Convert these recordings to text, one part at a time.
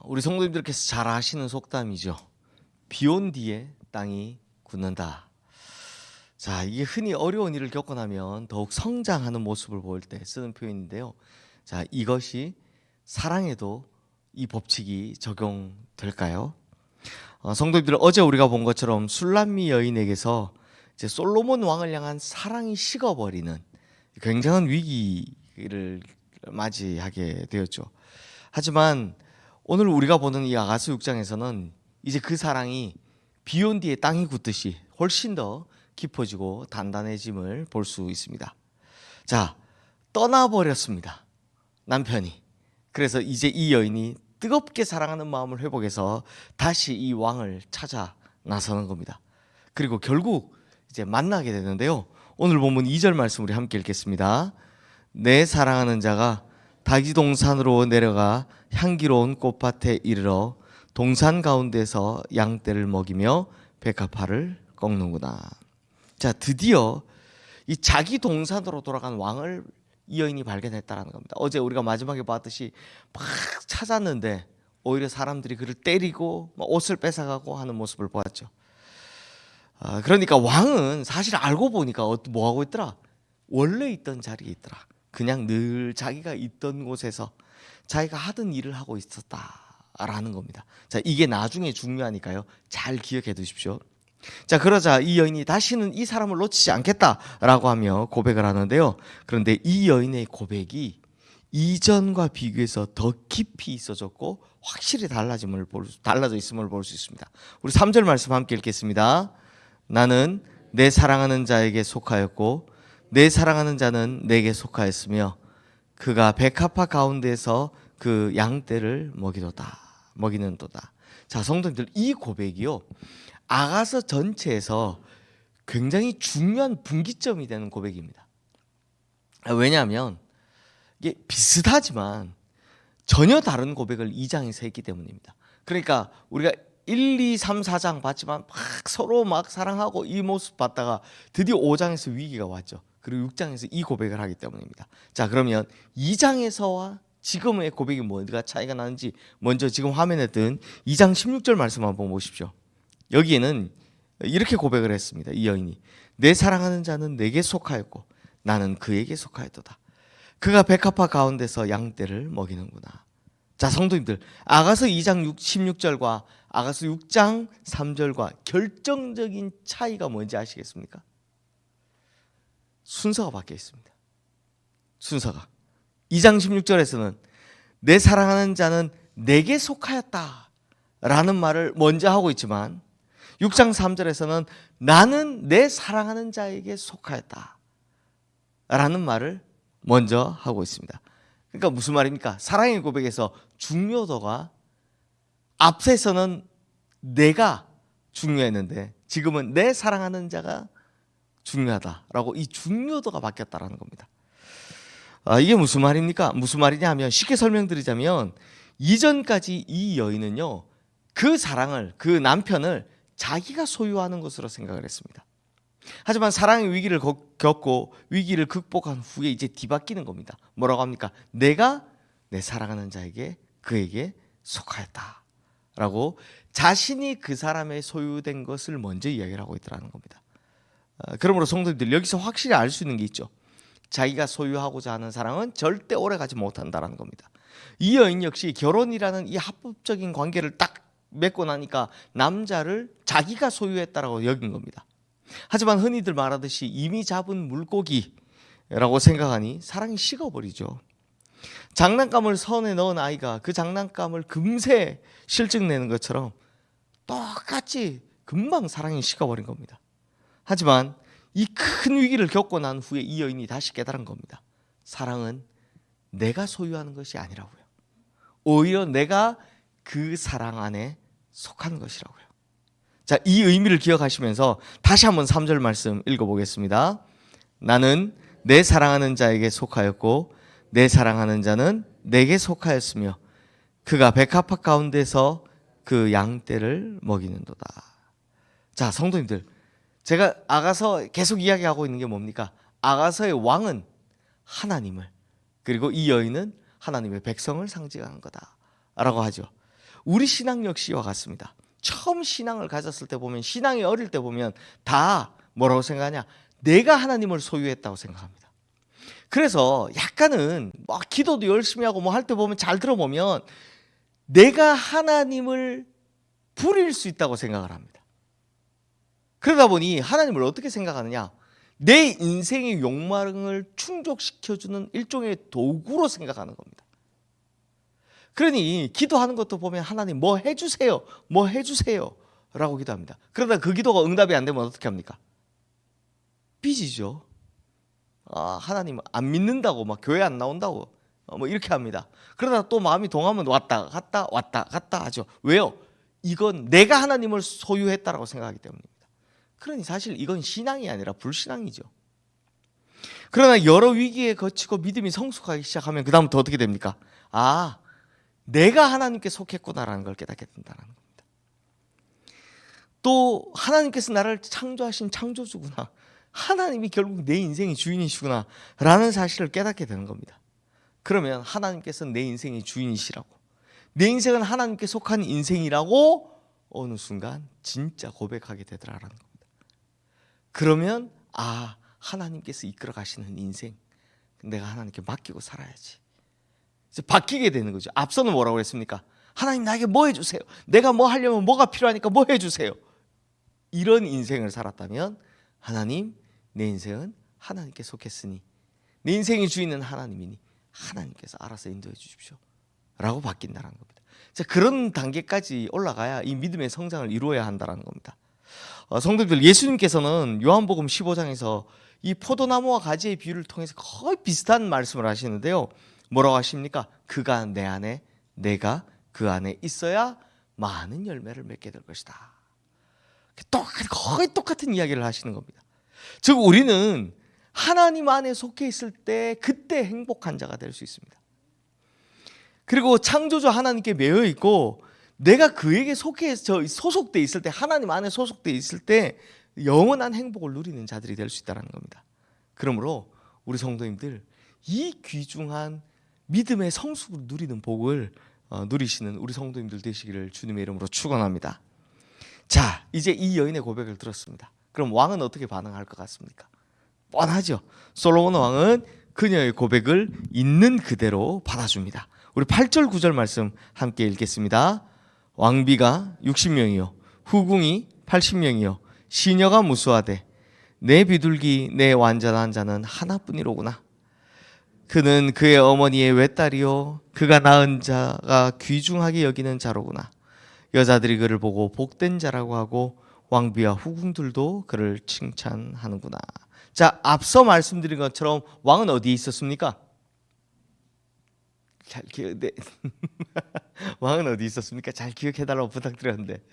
우리 성도님들께서 잘 아시는 속담이죠. 비 온 뒤에 땅이 굳는다. 자, 이게 흔히 어려운 일을 겪고 나면 더욱 성장하는 모습을 보일 때 쓰는 표현인데요. 자, 이것이 사랑에도 이 법칙이 적용될까요? 성도님들, 어제 우리가 본 것처럼 술람미 여인에게서 이제 솔로몬 왕을 향한 사랑이 식어버리는 굉장한 위기를 맞이하게 되었죠. 하지만 오늘 우리가 보는 이 아가서 6장에서는 이제 그 사랑이 비 온 뒤에 땅이 굳듯이 훨씬 더 깊어지고 단단해짐을 볼 수 있습니다. 자, 떠나버렸습니다, 남편이. 그래서 이제 이 여인이 뜨겁게 사랑하는 마음을 회복해서 다시 이 왕을 찾아 나서는 겁니다. 그리고 결국 이제 만나게 되는데요. 오늘 본문 2절 말씀 우리 함께 읽겠습니다. 내 사랑하는 자가 다기 동산으로 내려가 향기로운 꽃밭에 이르러 동산 가운데서 양떼를 먹이며 백합화를 꺾는구나. 자, 드디어 이 자기 동산으로 돌아간 왕을 이 여인이 발견했다는 겁니다. 어제 우리가 마지막에 봤듯이 막 찾았는데 오히려 사람들이 그를 때리고 옷을 뺏어가고 하는 모습을 보았죠. 그러니까 왕은 사실 알고 보니까 뭐 하고 있더라? 원래 있던 자리에 있더라. 그냥 늘 자기가 있던 곳에서 자기가 하던 일을 하고 있었다라는 겁니다. 자, 이게 나중에 중요하니까요, 잘 기억해 두십시오. 자, 그러자 이 여인이 다시는 이 사람을 놓치지 않겠다라고 하며 고백을 하는데요. 그런데 이 여인의 고백이 이전과 비교해서 더 깊이 있어졌고 확실히 달라져 있음을 볼 수 있습니다. 우리 3절 말씀 함께 읽겠습니다. 나는 내 사랑하는 자에게 속하였고 내 사랑하는 자는 내게 속하였으며 그가 백합화 가운데서 그 양떼를 먹이는도다. 자, 성도님들, 이 고백이요, 아가서 전체에서 굉장히 중요한 분기점이 되는 고백입니다. 왜냐하면 이게 비슷하지만 전혀 다른 고백을 2장에서 했기 때문입니다. 그러니까 우리가 1, 2, 3, 4장 봤지만 막 서로 막 사랑하고 이 모습 봤다가 드디어 5장에서 위기가 왔죠. 그리고 6장에서 이 고백을 하기 때문입니다. 자, 그러면 2장에서와 지금의 고백이 뭐가 차이가 나는지 먼저 지금 화면에 뜬 2장 16절 말씀 한번 보십시오. 여기에는 이렇게 고백을 했습니다. 이 여인이 내 사랑하는 자는 내게 속하였고 나는 그에게 속하였도다. 그가 백합화 가운데서 양떼를 먹이는구나. 자, 성도님들, 아가서 2장 16절과 아가서 6장 3절과 결정적인 차이가 뭔지 아시겠습니까? 순서가 바뀌어 있습니다. 순서가 2장 16절에서는 내 사랑하는 자는 내게 속하였다 라는 말을 먼저 하고 있지만 6장 3절에서는 나는 내 사랑하는 자에게 속하였다 라는 말을 먼저 하고 있습니다. 그러니까 무슨 말입니까? 사랑의 고백에서 중요도가 앞에서는 내가 중요했는데 지금은 내 사랑하는 자가 중요하다라고 이 중요도가 바뀌었다라는 겁니다. 이게 무슨 말입니까? 무슨 말이냐 하면 쉽게 설명드리자면 이전까지 이 여인은요, 그 사랑을, 그 남편을 자기가 소유하는 것으로 생각을 했습니다. 하지만 사랑의 위기를 겪고 위기를 극복한 후에 이제 뒤바뀌는 겁니다. 뭐라고 합니까? 내가 내 사랑하는 자에게 그에게 속하였다 라고 자신이 그 사람의 소유된 것을 먼저 이야기를 하고 있더라는 겁니다. 그러므로 성도님들, 여기서 확실히 알 수 있는 게 있죠. 자기가 소유하고자 하는 사랑은 절대 오래가지 못한다는 겁니다. 이 여인 역시 결혼이라는 이 합법적인 관계를 딱 맺고 나니까 남자를 자기가 소유했다라고 여긴 겁니다. 하지만 흔히들 말하듯이 이미 잡은 물고기라고 생각하니 사랑이 식어버리죠. 장난감을 선에 넣은 아이가 그 장난감을 금세 실증내는 것처럼 똑같이 금방 사랑이 식어버린 겁니다. 하지만 이 큰 위기를 겪고 난 후에 이 여인이 다시 깨달은 겁니다. 사랑은 내가 소유하는 것이 아니라고요. 오히려 내가 그 사랑 안에 속한 것이라고요. 자, 이 의미를 기억하시면서 다시 한번 3절 말씀 읽어보겠습니다. 나는 내 사랑하는 자에게 속하였고 내 사랑하는 자는 내게 속하였으며 그가 백합화 가운데서 그 양떼를 먹이는도다. 자, 성도님들, 제가 아가서 계속 이야기하고 있는 게 뭡니까? 아가서의 왕은 하나님을, 그리고 이 여인은 하나님의 백성을 상징하는 거다라고 하죠. 우리 신앙 역시와 같습니다. 처음 신앙을 가졌을 때 보면, 신앙이 어릴 때 보면 다 뭐라고 생각하냐? 내가 하나님을 소유했다고 생각합니다. 그래서 약간은 막 기도도 열심히 하고 뭐 할 때 보면, 잘 들어보면 내가 하나님을 부릴 수 있다고 생각을 합니다. 그러다 보니 하나님을 어떻게 생각하느냐? 내 인생의 욕망을 충족시켜주는 일종의 도구로 생각하는 겁니다. 그러니 기도하는 것도 보면 하나님 뭐 해주세요, 뭐 해주세요 라고 기도합니다. 그러다 그 기도가 응답이 안 되면 어떻게 합니까? 삐지죠. 하나님 안 믿는다고, 막 교회 안 나온다고 뭐 이렇게 합니다. 그러다 또 마음이 동하면 왔다 갔다 왔다 갔다 하죠. 왜요? 이건 내가 하나님을 소유했다라고 생각하기 때문입니다. 그러니 사실 이건 신앙이 아니라 불신앙이죠. 그러나 여러 위기에 거치고 믿음이 성숙하기 시작하면 그 다음부터 어떻게 됩니까? 내가 하나님께 속했구나라는 걸 깨닫게 된다는 겁니다. 또 하나님께서 나를 창조하신 창조주구나, 하나님이 결국 내 인생의 주인이시구나 라는 사실을 깨닫게 되는 겁니다. 그러면 하나님께서 내 인생의 주인이시라고, 내 인생은 하나님께 속한 인생이라고 어느 순간 진짜 고백하게 되더라라는 겁니다. 그러면 하나님께서 이끌어 가시는 인생, 내가 하나님께 맡기고 살아야지, 이제 바뀌게 되는 거죠. 앞서는 뭐라고 했습니까? 하나님 나에게 뭐 해주세요, 내가 뭐 하려면 뭐가 필요하니까 뭐 해주세요, 이런 인생을 살았다면 하나님, 내 인생은 하나님께 속했으니, 내 인생의 주인은 하나님이니 하나님께서 알아서 인도해 주십시오 라고 바뀐다는 겁니다. 자, 그런 단계까지 올라가야 이 믿음의 성장을 이루어야 한다는 겁니다. 성도들, 예수님께서는 요한복음 15장에서 이 포도나무와 가지의 비유를 통해서 거의 비슷한 말씀을 하시는데요. 뭐라고 하십니까? 그가 내 안에, 내가 그 안에 있어야 많은 열매를 맺게 될 것이다. 거의 똑같은 이야기를 하시는 겁니다. 즉 우리는 하나님 안에 속해 있을 때 그때 행복한 자가 될 수 있습니다. 그리고 창조주 하나님께 매여 있고 내가 그에게 소속돼 있을 때, 하나님 안에 소속돼 있을 때 영원한 행복을 누리는 자들이 될 수 있다는 겁니다. 그러므로 우리 성도님들, 이 귀중한 믿음의 성숙을 누리는 복을 누리시는 우리 성도님들 되시기를 주님의 이름으로 축원합니다. 자, 이제 이 여인의 고백을 들었습니다. 그럼 왕은 어떻게 반응할 것 같습니까? 뻔하죠. 솔로몬 왕은 그녀의 고백을 있는 그대로 받아줍니다. 우리 8절 9절 말씀 함께 읽겠습니다. 왕비가 60명이요 후궁이 80명이요 시녀가 무수하되 내 비둘기 내 완전한 자는 하나뿐이로구나. 그는 그의 어머니의 외딸이요 그가 낳은 자가 귀중하게 여기는 자로구나. 여자들이 그를 보고 복된 자라고 하고 왕비와 후궁들도 그를 칭찬하는구나. 자, 앞서 말씀드린 것처럼 왕은 어디에 있었습니까? 왕은 어디 있었습니까? 잘 기억해달라고 부탁드렸는데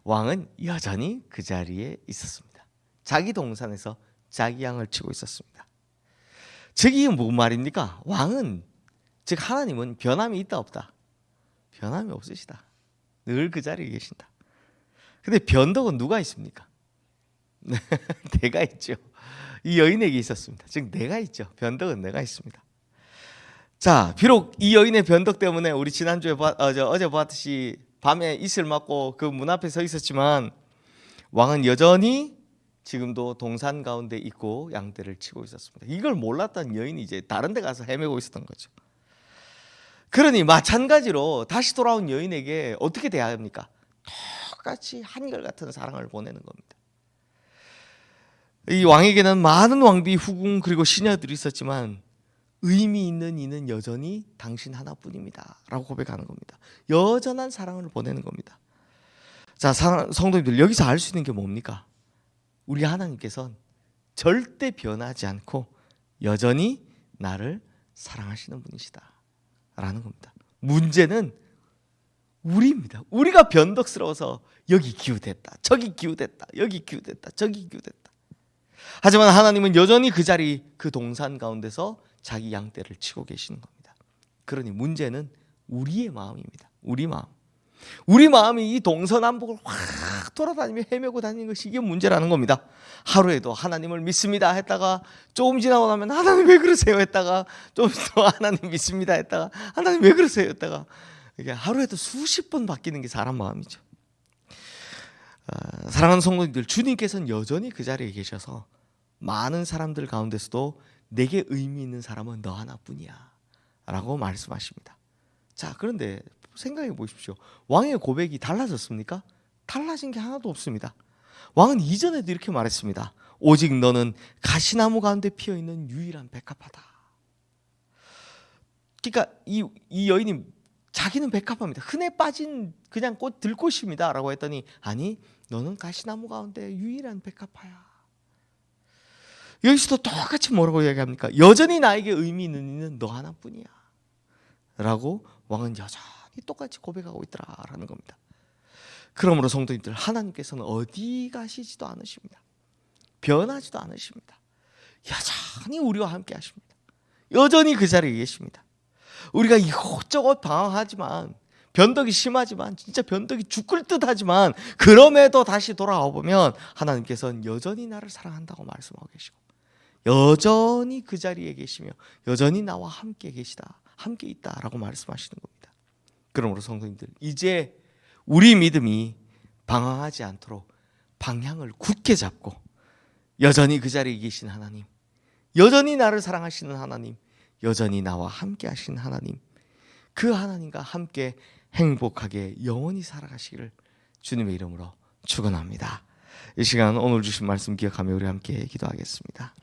왕은 여전히 그 자리에 있었습니다. 자기 동산에서 자기 양을 치고 있었습니다. 즉 이게 무슨 말입니까? 왕은, 즉 하나님은 변함이 있다 없다? 변함이 없으시다. 늘 그 자리에 계신다. 근데 변덕은 누가 있습니까? 내가 있죠. 이 여인에게 있었습니다. 즉 내가 있죠. 변덕은 내가 있습니다. 자, 비록 이 여인의 변덕 때문에 우리 지난주에 어제 보았듯이 밤에 이슬 맞고 그 문 앞에 서 있었지만 왕은 여전히 지금도 동산 가운데 있고 양떼를 치고 있었습니다. 이걸 몰랐던 여인이 이제 다른 데 가서 헤매고 있었던 거죠. 그러니 마찬가지로 다시 돌아온 여인에게 어떻게 대합니까? 똑같이 한결같은 사랑을 보내는 겁니다. 이 왕에게는 많은 왕비, 후궁 그리고 시녀들이 있었지만 의미 있는 이는 여전히 당신 하나뿐입니다 라고 고백하는 겁니다. 여전한 사랑을 보내는 겁니다. 자, 성도님들, 여기서 알 수 있는 게 뭡니까? 우리 하나님께서는 절대 변하지 않고 여전히 나를 사랑하시는 분이시다 라는 겁니다. 문제는 우리입니다. 우리가 변덕스러워서 여기 기우됐다, 저기 기우됐다, 여기 기우됐다, 저기 기우됐다. 하지만 하나님은 여전히 그 자리, 그 동산 가운데서 자기 양떼를 치고 계시는 겁니다. 그러니 문제는 우리의 마음입니다. 우리 마음. 우리 마음이 이 동서남북을 확 돌아다니며 헤매고 다니는 것이 이게 문제라는 겁니다. 하루에도 하나님을 믿습니다 했다가 조금 지나고 나면 하나님 왜 그러세요 했다가 좀 더 하나님 믿습니다 했다가 하나님 왜 그러세요 했다가 이게 하루에도 수십 번 바뀌는 게 사람 마음이죠. 사랑하는 성도님들, 주님께서는 여전히 그 자리에 계셔서 많은 사람들 가운데서도 내게 의미 있는 사람은 너 하나뿐이야 라고 말씀하십니다. 자, 그런데 생각해 보십시오. 왕의 고백이 달라졌습니까? 달라진 게 하나도 없습니다. 왕은 이전에도 이렇게 말했습니다. 오직 너는 가시나무 가운데 피어있는 유일한 백합화다. 그러니까 이 여인이 자기는 백합화입니다. 흔해 빠진 그냥 꽃 들꽃입니다 라고 했더니 아니, 너는 가시나무 가운데 유일한 백합화야. 여기서도 똑같이 뭐라고 이야기합니까? 여전히 나에게 의미 있는 이는 너 하나뿐이야 라고 왕은 여전히 똑같이 고백하고 있더라라는 겁니다. 그러므로 성도님들, 하나님께서는 어디 가시지도 않으십니다. 변하지도 않으십니다. 여전히 우리와 함께 하십니다. 여전히 그 자리에 계십니다. 우리가 이것저것 방황하지만, 변덕이 심하지만, 진짜 변덕이 죽을 듯 하지만, 그럼에도 다시 돌아와 보면 하나님께서는 여전히 나를 사랑한다고 말씀하고 계시고, 여전히 그 자리에 계시며 여전히 나와 함께 계시다, 함께 있다라고 말씀하시는 겁니다. 그러므로 성도님들, 이제 우리 믿음이 방황하지 않도록 방향을 굳게 잡고 여전히 그 자리에 계신 하나님, 여전히 나를 사랑하시는 하나님, 여전히 나와 함께 하신 하나님, 그 하나님과 함께 행복하게 영원히 살아가시기를 주님의 이름으로 축원합니다. 이 시간 오늘 주신 말씀 기억하며 우리 함께 기도하겠습니다.